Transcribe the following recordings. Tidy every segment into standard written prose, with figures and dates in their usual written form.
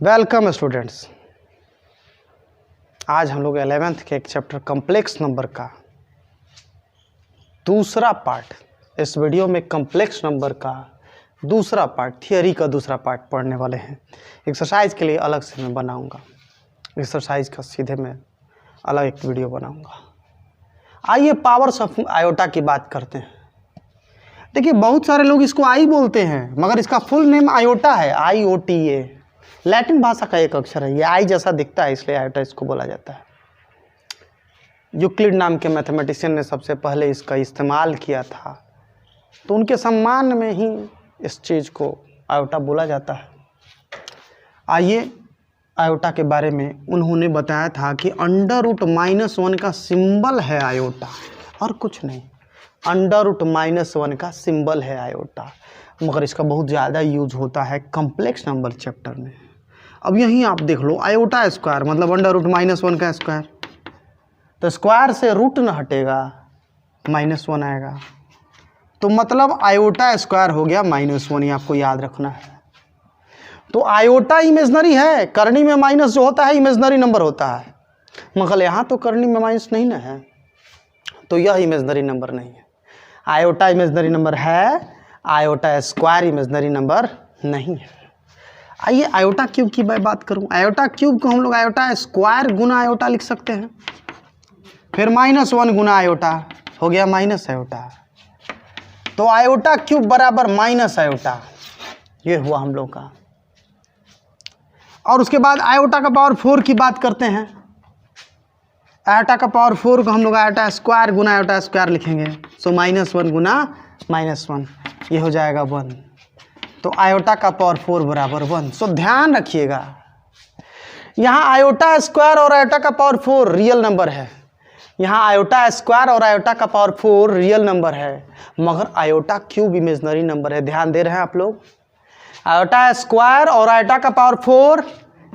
Welcome students. आज हम लोग 11th के एक चैप्टर कॉम्प्लेक्स नंबर का दूसरा पार्ट, इस वीडियो में कॉम्प्लेक्स नंबर का दूसरा पार्ट, थियरी का दूसरा पार्ट पढ़ने वाले हैं। एक्सरसाइज के लिए अलग से मैं बनाऊंगा, एक्सरसाइज का सीधे मैं अलग एक वीडियो बनाऊंगा। आइए पावर्स ऑफ आयोटा की बात करते हैं। देखिए, बहुत सारे लोग इसको आई बोलते हैं, मगर इसका फुल नेम आयोटा है, IOTA। लैटिन भाषा का एक अक्षर है, ये आई जैसा दिखता है, इसलिए आयोटा इसको बोला जाता है। यूक्लिड नाम के मैथमेटिशियन ने सबसे पहले इसका इस्तेमाल किया था, तो उनके सम्मान में ही इस चीज़ को आयोटा बोला जाता है। आइए आयोटा के बारे में उन्होंने बताया था कि √-1 का सिंबल है आयोटा, और कुछ नहीं। √-1 का सिंबल है आयोटा, मगर इसका बहुत ज़्यादा यूज होता है कॉम्प्लेक्स नंबर चैप्टर में। अब यहीं आप देख लो, आयोटा स्क्वायर मतलब √-1 का स्क्वायर, तो स्क्वायर से रूट न हटेगा, -1 आएगा, तो मतलब आयोटा स्क्वायर हो गया -1। ये आपको याद रखना है। तो आयोटा इमेजनरी है, करनी में माइनस जो होता है इमेजनरी नंबर होता है, मगर यहाँ तो करनी में माइनस नहीं ना है, तो यह इमेजनरी नंबर नहीं है। आयोटा इमेजनरी नंबर है, आयोटा स्क्वायर इमेजनरी नंबर नहीं है। आइए आयोटा क्यूब की मैं बात करूं। आयोटा क्यूब को हम लोग आयोटा स्क्वायर गुना आयोटा लिख सकते हैं, फिर -1 गुना आयोटा हो गया माइनस आयोटा, तो आयोटा क्यूब बराबर माइनस आयोटा, ये हुआ हम लोग का। और उसके बाद आयोटा का पावर 4 की बात करते हैं। आयोटा का पावर 4 को हम लोग आयोटा स्क्वायर गुना आयोटा स्क्वायर लिखेंगे, सो -1 गुना -1, ये हो जाएगा 1, तो आयोटा का पावर 4 बराबर 1। सो ध्यान रखिएगा, यहाँ आयोटा स्क्वायर और आयोटा का पावर 4 रियल नंबर है। यहाँ आयोटा स्क्वायर और आयोटा का पावर 4 रियल नंबर है, मगर आयोटा क्यूब इमेजनरी नंबर है। ध्यान दे रहे हैं आप लोग? आयोटा स्क्वायर और आयोटा का पावर 4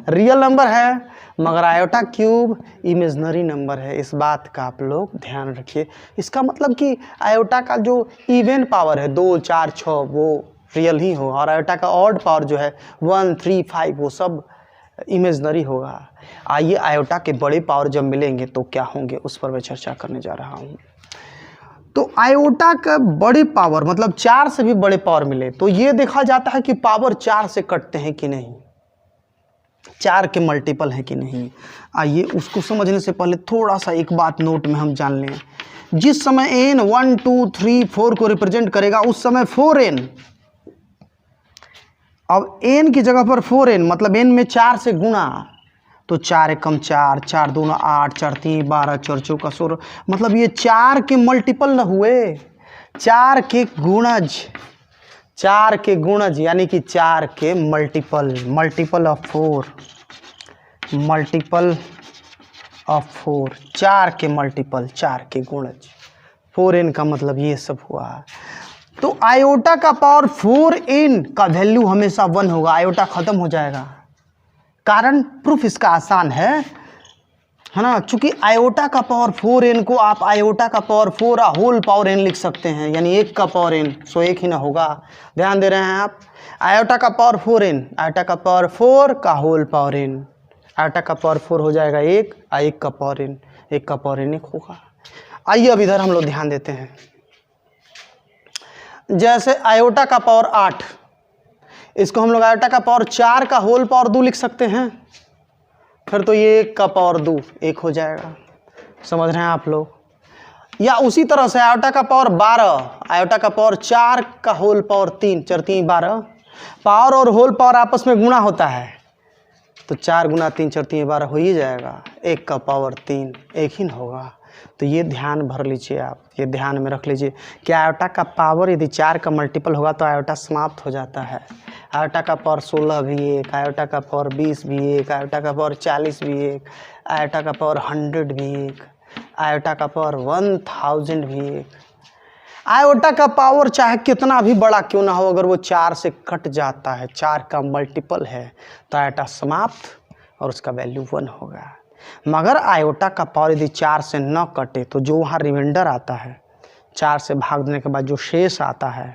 रियल नंबर है, मगर आयोटा क्यूब इमेजनरी नंबर है। इस बात का आप लोग ध्यान रखिए। इसका मतलब कि आयोटा का जो इवन पावर है 2, 4, 6 वो रियल ही हो, और आयोटा का ऑड पावर जो है 1, 3, 5 वो सब इमेजनरी होगा। आइए आयोटा के बड़े पावर जब मिलेंगे तो क्या होंगे, उस पर मैं चर्चा करने जा रहा हूँ। तो आयोटा का बड़े पावर मतलब 4 से भी बड़े पावर मिले तो ये देखा जाता है कि पावर 4 से कटते हैं कि नहीं, 4 के मल्टीपल है कि नहीं। आइए उसको समझने से पहले थोड़ा सा एक बात नोट में हम जान लें। जिस समय n 1, 2, 3, 4 को रिप्रेजेंट करेगा, उस समय 4n, अब n की जगह पर 4n मतलब n में 4 से गुणा, तो 4 एकम 4, 4 दूना 8, 4 3 12, 4 चौका 16, मतलब ये 4 के मल्टीपल न हुए, 4 के गुणज, 4 के गुणज यानी कि 4 के multiple, multiple of 4, multiple of 4, 4 के मल्टीपल, 4 के गुणज, 4n का मतलब ये सब हुआ। तो आयोटा का पावर 4n का वैल्यू हमेशा 1 होगा, आयोटा खत्म हो जाएगा। कारण प्रूफ इसका आसान है ना, चूंकि आयोटा का पावर 4n को आप आयोटा का पावर 4 होल पावर n लिख सकते हैं, यानी 1 का पावर n, सो 1 ही ना होगा। ध्यान दे रहे हैं आप? आयोटा का पावर 4n, आयोटा का पावर 4 का होल पावर n, आयोटा का पावर 4 हो जाएगा 1, 1 का पावर n, 1 का पावर n 1 होगा। आइए अब इधर हम लोग ध्यान देते हैं। जैसे आयोटा का पावर 8, इसको हम लोग आयोटा का पावर 4 का होल पावर 2 लिख सकते हैं, फिर तो ये 1 का पावर 2 1 हो जाएगा। समझ रहे हैं आप लोग? या उसी तरह से आयोटा का पावर 12, आयोटा का पावर 4 का होल पावर 3, 4 3 12, पावर और होल पावर आपस में गुणा होता है, तो 4 गुना 3, 4 3 12 हो ही जाएगा, 1 का पावर 3 1 ही ना होगा। तो ये ध्यान भर लीजिए आप, ये ध्यान में रख लीजिए कि आयोटा का पावर यदि 4 का मल्टीपल होगा तो आयोटा समाप्त हो जाता है। आयोटा का पावर 16 भी 1, आयोटा का पावर 20 भी 1, आयोटा का पावर 40 भी 1, आयोटा का पावर 100 भी 1, आयोटा का पावर 1000 भी 1। आयोटा का पावर चाहे कितना भी बड़ा क्यों ना हो, अगर वो 4 से कट जाता है, 4 का मल्टीपल है, तो आयोटा समाप्त और उसका वैल्यू 1 होगा। मगर आयोटा का पावर यदि 4 से न कटे तो जो वहाँ रिमाइंडर आता है, 4 से भाग देने के बाद जो शेष आता है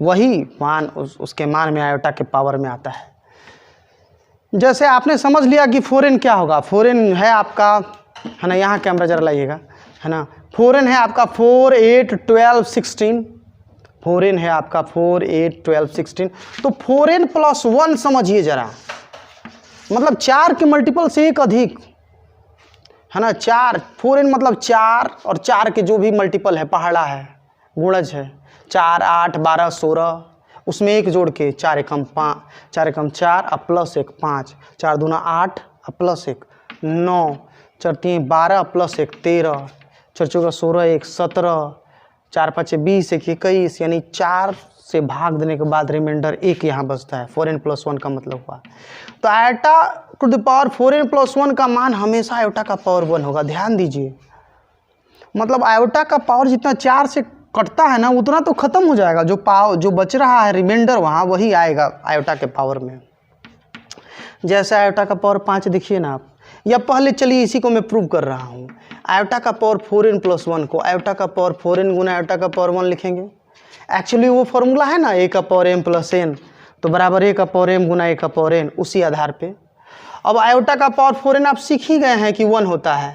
वही मान उसके मान में आयोटा के पावर में आता है। जैसे आपने समझ लिया कि 4n क्या होगा। 4n है आपका, है ना, यहाँ कैमरा जरा लाइएगा, है ना। 4n है आपका 4, 8, 12, 16। 4n है आपका 4, 8, 12, 16। तो 4n + 1 समझिए जरा, मतलब 4 के मल्टीपल से एक अधिक, है ना। 4, 4n मतलब 4 और 4 के जो भी मल्टीपल है, पहाड़ा है, गुणज है। 4, 8, 12, 16, उसमें एक जोड़ के 4 एकम 5, 4 एकम 4 और प्लस 1 5, 4 दूना 8 और प्लस 1 9, 4 3 12 प्लस 1 13, 4 चौका 16 1 17, 4 5 20 1 21, यानी 4 से भाग देने के बाद रिमाइंडर 1 यहाँ बचता है। 4n + 1 का मतलब हुआ। तो iota to the power 4n + 1 का मान हमेशा आयोटा का पावर 1 होगा। ध्यान दीजिए, मतलब आयोटा का पावर जितना 4 से कटता है ना, उतना तो ख़त्म हो जाएगा। जो बच रहा है रिमाइंडर वहाँ, वही आएगा आयोटा के पावर में। जैसे आयोटा का पावर 5 देखिए ना आप, या पहले चलिए इसी को मैं प्रूव कर रहा हूँ। आयोटा का पावर 4n + 1 को आयोटा का पावर 4n गुना आयोटा का पावर 1 लिखेंगे। एक्चुअली वो फॉर्मूला है ना, a का पावर m + n, तो बराबर a का पावर m गुना a का पावर n, उसी आधार पे। अब आयोटा का पावर 4n आप सीख ही गए हैं कि 1 होता है,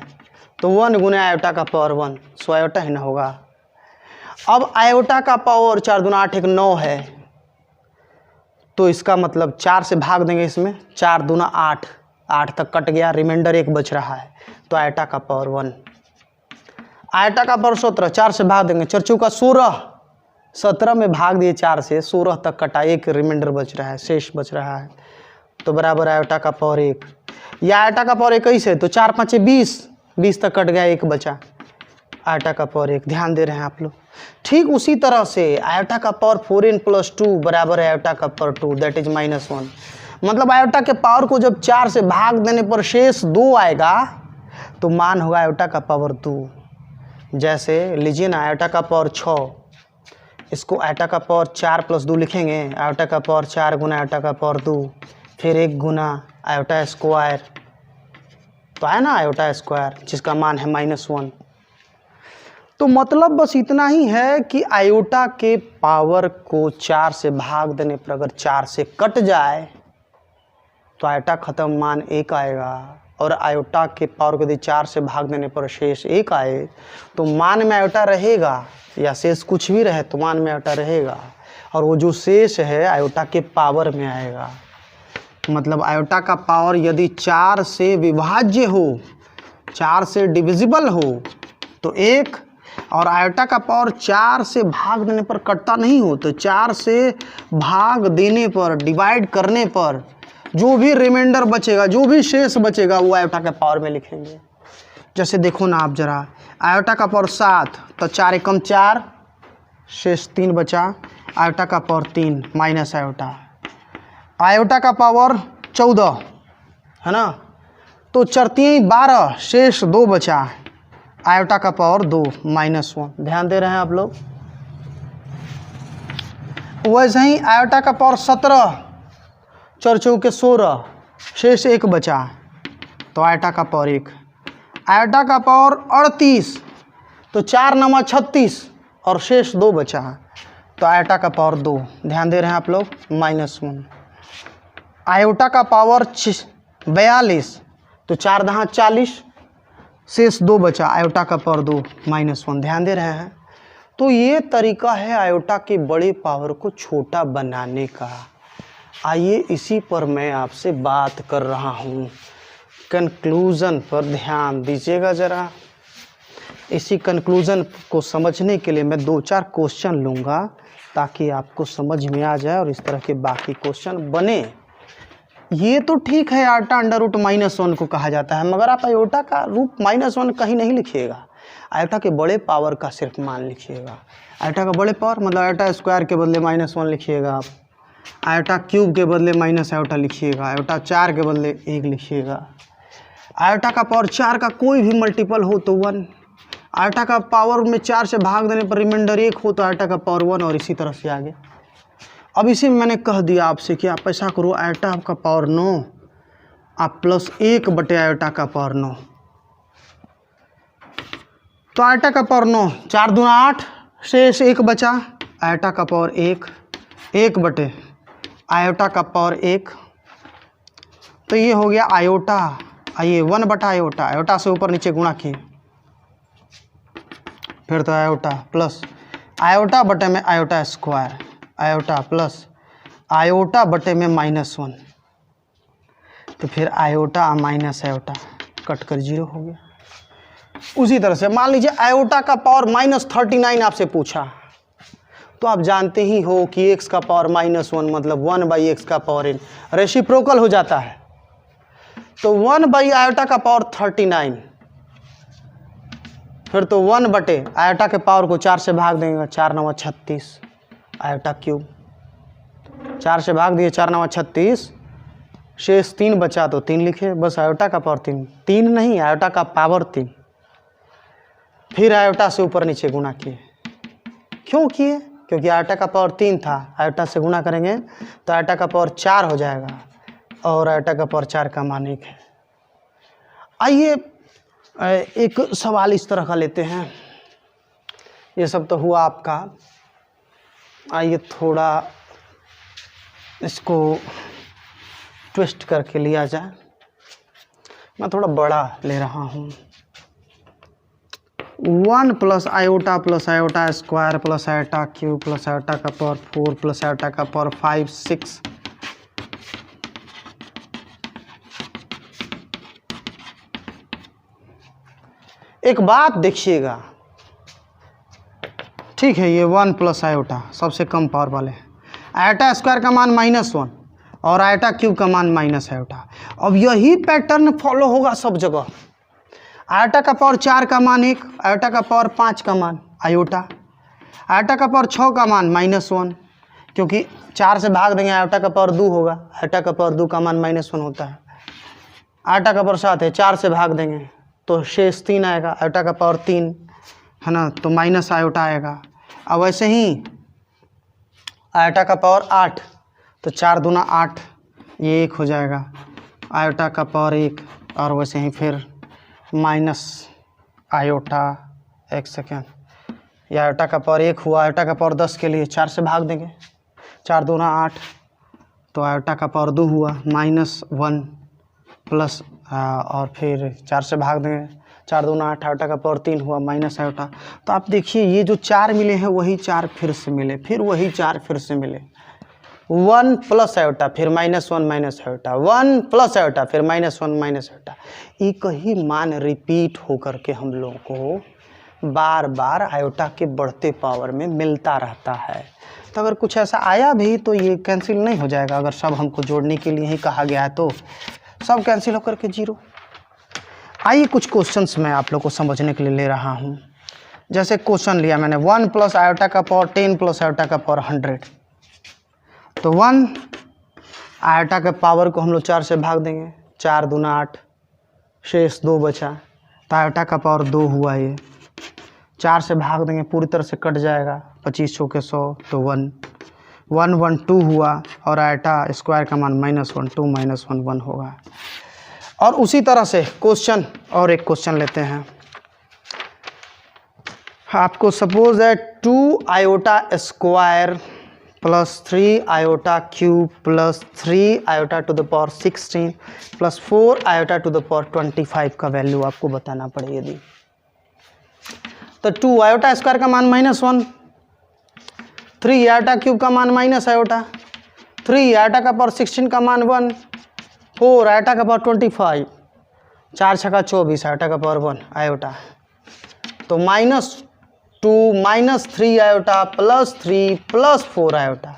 तो 1 गुना आयोटा का पावर 1, सो आयोटा ही ना होगा। अब आयोटा का पावर 4 दूना 8 1 9 है, तो इसका मतलब 4 से भाग देंगे इसमें, 4 दूना 8, 8 तक कट गया, रिमाइंडर 1 बच रहा है, तो आयोटा का पावर 1। आयोटा का पावर 17, 4 से भाग देंगे, 4 चौका 16, 17 में भाग दिए 4 से, 16 तक कटा, 1 रिमाइंडर बच रहा है, शेष बच रहा है, तो बराबर आयोटा का पावर 1। या आयोटा का पावर 21 है, तो 4 5 20, 20 तक कट गया, 1 बचा, आयोटा का पावर 1। ध्यान दे रहे हैं आप लोग। ठीक उसी तरह से आयोटा का पावर 4n + 2 बराबर है आयोटा का पावर 2, दैट इज -1। मतलब आयोटा के पावर को जब 4 से भाग देने पर शेष 2 आएगा, तो मान होगा आयोटा का पावर 2। जैसे लीजिए ना, आयोटा का पावर 6, इसको आयोटा का पावर 4 + 2 लिखेंगे, आयोटा का पावर 4 गुना आयोटा का पावर 2, फिर 1 गुना आयोटा स्क्वायर, तो आया ना आयोटा स्क्वायर, जिसका मान है -1। तो मतलब बस इतना ही है कि आयोटा के पावर को 4 से भाग देने पर अगर 4 से कट जाए तो आयोटा ख़त्म, मान 1 आएगा। और आयोटा के पावर को यदि 4 से भाग देने पर शेष 1 आए, तो मान में आयोटा रहेगा, या शेष कुछ भी रहे तो मान में आयोटा रहेगा, और वो जो शेष है आयोटा के पावर में आएगा। मतलब आयोटा का पावर यदि 4 से विभाज्य हो, 4 से डिविजिबल हो तो 1, और आयोटा का पावर 4 से भाग देने पर कटता नहीं हो, तो 4 से भाग देने पर, डिवाइड करने पर जो भी रिमाइंडर बचेगा, जो भी शेष बचेगा, वो आयोटा के पावर में लिखेंगे। जैसे देखो ना आप जरा, आयोटा का पावर 7, तो 4 एकम 4, शेष 3 बचा, आयोटा का पावर 3 माइनस आयोटा। आयोटा का पावर 14 है ना, तो 4 3 12, शेष 2 बचा, आयोटा का पावर 2 -1। ध्यान दे रहे हैं आप लोग। वैसे ही आयोटा का पावर 17, 4 चौके 16, शेष 1 बचा, तो आयोटा का पावर 1। आयोटा का पावर 38, तो 4 9 36 और शेष 2 बचा, तो आयोटा का पावर 2। ध्यान दे रहे हैं आप लोग, -1। आयोटा का पावर 42, तो 4 10 40, शेष 2 बचा, आयोटा का पावर 2 -1। ध्यान दे रहे हैं। तो ये तरीका है आयोटा के बड़े पावर को छोटा बनाने का। आइए इसी पर मैं आपसे बात कर रहा हूँ। कंक्लूज़न पर ध्यान दीजिएगा ज़रा। इसी कंक्लूज़न को समझने के लिए मैं 2-4 क्वेश्चन लूँगा, ताकि आपको समझ में आ जाए और इस तरह के बाकी क्वेश्चन बने। ये तो ठीक है, आयोटा अंडर रूट -1 को कहा जाता है, मगर आप आयोटा का रूट -1 कहीं नहीं लिखिएगा। आयोटा के बड़े पावर का सिर्फ मान लिखिएगा। आयोटा का बड़े पावर मतलब आयोटा स्क्वायर के बदले -1 लिखिएगा आप, आयोटा क्यूब के बदले माइनस आयोटा लिखिएगा, आयोटा 4 के बदले 1 लिखिएगा। आयोटा का पावर 4 का कोई भी मल्टीपल हो तो 1। आयोटा का पावर में 4 से भाग देने पर रिमाइंडर 1 हो तो आयोटा का पावर 1, और इसी तरह से आगे। अब इसी में मैंने कह दिया आपसे कि आप ऐसा करो, आयोटा का पावर 9 आप +1 बटे आयोटा का पावर 9, तो आयोटा का पावर 9, 4 दूना 8, शेष 1 बचा, आयोटा का पावर 1, 1 बटे आयोटा का पावर 1, तो ये हो गया आयोटा, आइए 1/आयोटा, आयोटा से ऊपर नीचे गुणा किए, फिर तो आयोटा प्लस आयोटा बटे में iota square, iota plus iota बटे में -1, तो फिर आयोटा माइनस आयोटा कट कर 0 हो गया। उसी तरह से मान लीजिए आयोटा का पावर -39 आपसे पूछा, तो आप जानते ही हो कि x का पावर -1 मतलब 1/x का पावर n रेसिप्रोकल हो जाता है। तो 1/आयोटा का पावर 39, फिर तो 1 बटे आयोटा के पावर को 4 से भाग देंगे, 4 9 36 आयोटा क्यूब, 4 से भाग दिए 4 9 36, शेष 3 बचा तो 3 लिखे, बस आयोटा का पावर 3 नहीं, आयोटा का पावर 3। फिर आयोटा से ऊपर नीचे गुणा किए, क्यों किए? क्योंकि आयोटा का पावर 3 था, आयोटा से गुणा करेंगे तो आयोटा का पावर 4 हो जाएगा, और आयोटा का पावर 4 का मान 1 है। आइए एक सवाल इस तरह का लेते हैं, ये सब तो हुआ आपका, आइए थोड़ा इसको ट्विस्ट करके लिया जाए, मैं थोड़ा बड़ा ले रहा हूँ। 1 + iota square plus iota cube plus iota का पावर 4 प्लस आयोटा का पावर 5 6, एक बात देखिएगा, ठीक है, ये 1 + आयोटा सबसे कम पावर वाले हैं, आयोटा स्क्वायर का मान -1 और आयोटा क्यूब का मान माइनस आयोटा। अब यही पैटर्न फॉलो होगा सब जगह, आयोटा का पावर 4 का मान 1, आयोटा का पावर 5 का मान आयोटा, आयोटा का पावर 6 का मान -1, क्योंकि 4 से भाग देंगे आयोटा का पावर 2 होगा, आयोटा का पावर 2 का मान -1 होता है। आयोटा का पावर 7 है, 4 से भाग देंगे तो शेष 3 आएगा, आयोटा का पावर 3 है ना, तो माइनस आयोटा आएगा। अब वैसे ही आयोटा का पावर 8, तो 4 दूना 8, ये 1 हो जाएगा, आयोटा का पावर 1, और वैसे ही फिर माइनस आयोटा, एक सेकेंड, ये आयोटा का पावर 1 हुआ, आयोटा का पावर 10 के लिए 4 से भाग देंगे, 4 दूना 8, तो आयोटा का पावर 2 हुआ, -1 प्लस और फिर 4 से भाग देंगे, 4 दूना 8, आयोटा का पावर 3 हुआ, माइनस आयोटा। तो आप देखिए ये जो 4 मिले हैं वही 4 फिर से मिले, फिर वही 4 फिर से मिले, 1 + आयोटा फिर -1 माइनस आयोटा, 1 + आयोटा फिर -1 माइनस आयोटा। एक ही मान रिपीट होकर के हम लोगों को बार बार आयोटा के बढ़ते पावर में मिलता रहता है। तो अगर कुछ ऐसा आया भी तो ये कैंसिल नहीं हो जाएगा, अगर सब हमको जोड़ने के लिए ही कहा गया है तो सब कैंसिल होकर के 0। आइए कुछ क्वेश्चंस मैं आप लोग को समझने के लिए ले रहा हूँ। जैसे क्वेश्चन लिया मैंने 1 + आयोटा का पावर 10 + आयोटा का पावर 100, तो 1 आयोटा के पावर को हम लोग 4 से भाग देंगे, 4 दूना 8, शेष 2 बचा, तो आयोटा का पावर 2 हुआ, ये 4 से भाग देंगे पूरी तरह से कट जाएगा, 25 चौके 100, तो 1 1 1 2 हुआ, और आयोटा स्क्वायर का मान -1 2 -1 1 होगा। और उसी तरह से क्वेश्चन, और एक क्वेश्चन लेते हैं, आपको सपोज है 2 iota square plus 3 iota cube plus 3 iota to the power 16 plus 4 iota to the power 25 का वैल्यू आपको बताना पड़े। यदि तो 2 आयोटा स्क्वायर का मान -1, 3 आयोटा क्यूब का मान माइनस आयोटा, 3 आयोटा का पावर 16 का मान 1, 4 आयोटा का पावर 25, 4 छक्का 24 आयोटा का पावर 1 आयोटा, तो -2 -3 आयोटा प्लस 3 प्लस 4 आयोटा,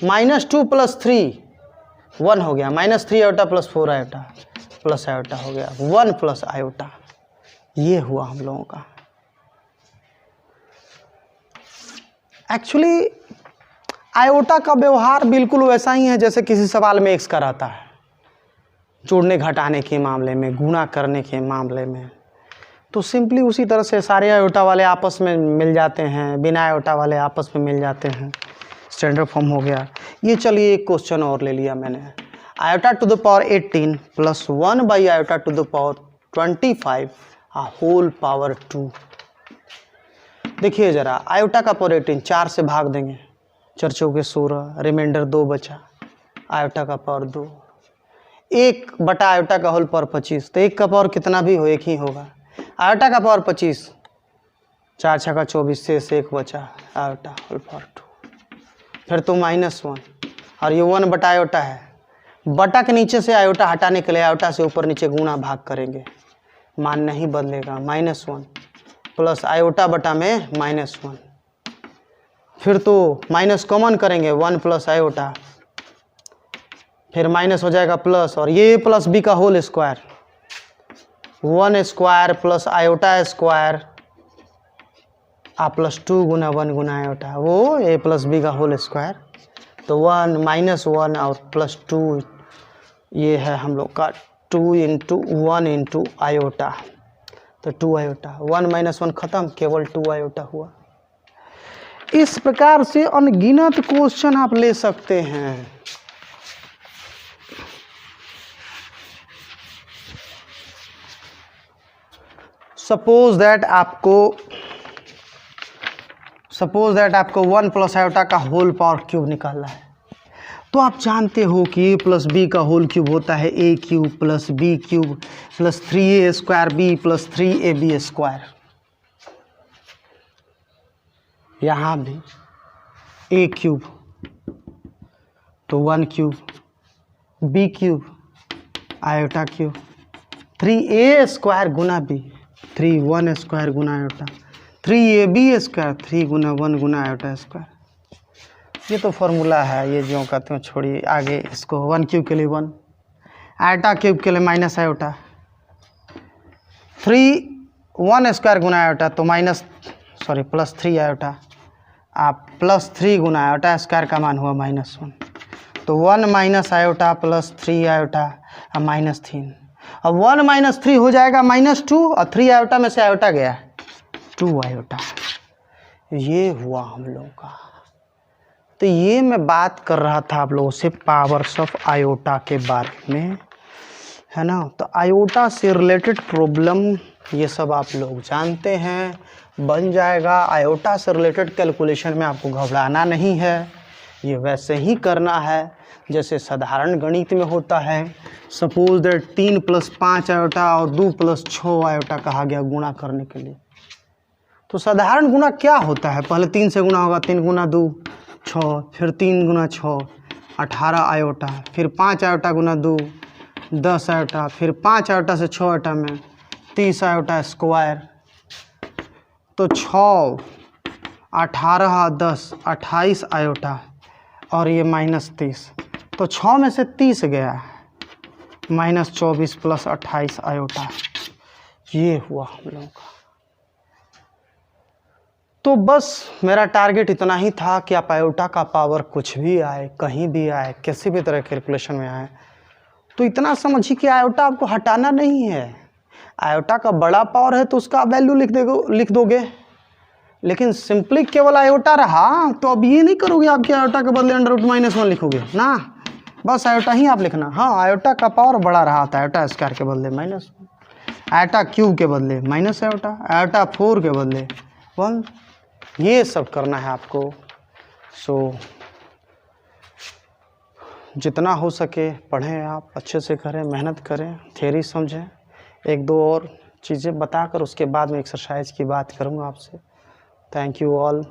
-2 + 3 1 हो गया, -3 iota plus 4 iota plus iota हो गया 1 + आयोटा। ये हुआ हम लोगों का। एक्चुअली आयोटा का व्यवहार बिल्कुल वैसा ही है जैसे किसी सवाल में x का रहता है, जोड़ने घटाने के मामले में, गुणा करने के मामले में। तो सिंपली उसी तरह से सारे आयोटा वाले आपस में मिल जाते हैं, बिना आयोटा वाले आपस में मिल जाते हैं, स्टैंडर्ड फॉर्म हो गया। ये चलिए एक क्वेश्चन और ले लिया मैंने, iota to the power 18 plus 1 by iota to the power 25 whole power 2। देखिए ज़रा, आयोटा का पावर 18 4 से भाग देंगे, 4 चौके 16, रिमाइंडर 2 बचा, आयोटा का पावर 2, 1 बटा आयोटा का होल पावर 25, तो 1 का पावर कितना भी हो 1 ही होगा। आयोटा का पावर 25, 4 छक्का 24 से 1 बचा, आयोटा होल पावर 2, फिर तो -1, और ये 1 बटा आयोटा है। बटा के नीचे से आयोटा हटाने के लिए आयोटा से ऊपर नीचे गुणा भाग करेंगे, मान नहीं बदलेगा, -1 प्लस आयोटा बटा में -1, फिर तो माइनस कॉमन करेंगे, 1 प्लस आयोटा, फिर माइनस हो जाएगा प्लस, और ये प्लस बी का whole square, 1 square plus iota square plus 2 गुना 1 गुना आयोटा, वो ए प्लस बी का होल स्क्वायर, तो 1 -1 और प्लस 2, ये है हम लोग का 2 × 1 × आयोटा, तो 2 आयोटा, 1 - 1 खत्म, केवल 2 आयोटा हुआ। इस प्रकार से अनगिनत क्वेश्चन आप ले सकते हैं। सपोज दैट आपको 1 प्लस आयोटा का होल पावर क्यूब निकालना है, तो आप जानते हो कि a प्लस बी का होल क्यूब होता है a cube plus B cube plus 3a square b plus 3ab square. यहाँ भी a क्यूब तो 1 cube, b cube iota cube, 3a square गुना b, 1 स्क्वायर गुना आयोटा, 3ab स्क्वायर 3 गुना 1 गुना आयोटा स्क्वायर। ये तो फॉर्मूला है, ये जो कहते हैं छोड़िए, आगे इसको 1 क्यूब के लिए 1, आयोटा क्यूब के लिए माइनस आयोटा, 1 स्क्वायर गुना आयोटा तो प्लस 3 आयोटा, आप प्लस 3 गुना आयोटा स्क्वायर का मान हुआ -1, तो 1 माइनस आयोटा प्लस 3 आयोटा और -3, अब 1 - 3 हो जाएगा -2, और 3 आयोटा में से आयोटा गया 2 आयोटा। ये हुआ हम लोग का। तो ये मैं बात कर रहा था आप लोगों से पावर्स ऑफ आयोटा के बारे में, है ना। तो आयोटा से रिलेटेड प्रॉब्लम ये सब आप लोग जानते हैं, बन जाएगा। आयोटा से रिलेटेड कैलकुलेशन में आपको घबराना नहीं है, ये वैसे ही करना है जैसे साधारण गणित में होता है। सपोज दैट 3 + 5 आयोटा और 2 + 6 आयोटा कहा गया गुणा करने के लिए। तो साधारण गुणा क्या होता है, पहले 3 से गुणा होगा, 3 गुना 2 6, फिर 3 गुना 6 18 आयोटा, फिर 5 आयोटा गुना 2 10 आयोटा, फिर 5 आयोटा से 6 आयोटा में 30 आयोटा स्क्वायर। तो 6 18 10 28 आयोटा और ये -30, तो 6 में से 30 गया, -24 + 28 आयोटा। ये हुआ हम लोगों का। तो बस मेरा टारगेट इतना ही था कि आप आयोटा का पावर कुछ भी आए, कहीं भी आए, किसी भी तरह कैलकुलेशन में आए, तो इतना समझिए कि आयोटा आपको हटाना नहीं है। आयोटा का बड़ा पावर है तो उसका वैल्यू लिख दोगे, लेकिन सिंपली केवल आयोटा रहा तो अब ये नहीं करोगे आपके आयोटा के बदले √-1 लिखोगे ना, बस आयोटा ही आप लिखना। हाँ, आयोटा का पावर बड़ा रहा था, आयोटा स्क्वायर के बदले -1, आयोटा क्यूब के बदले माइनस आयोटा 4 के बदले 1, ये सब करना है आपको। सो जितना हो सके पढ़ें, आप अच्छे से करें, मेहनत करें, थ्योरी समझें। 1-2 और चीज़ें बताकर उसके बाद में एक्सरसाइज की बात करूँगा आपसे। Thank you all.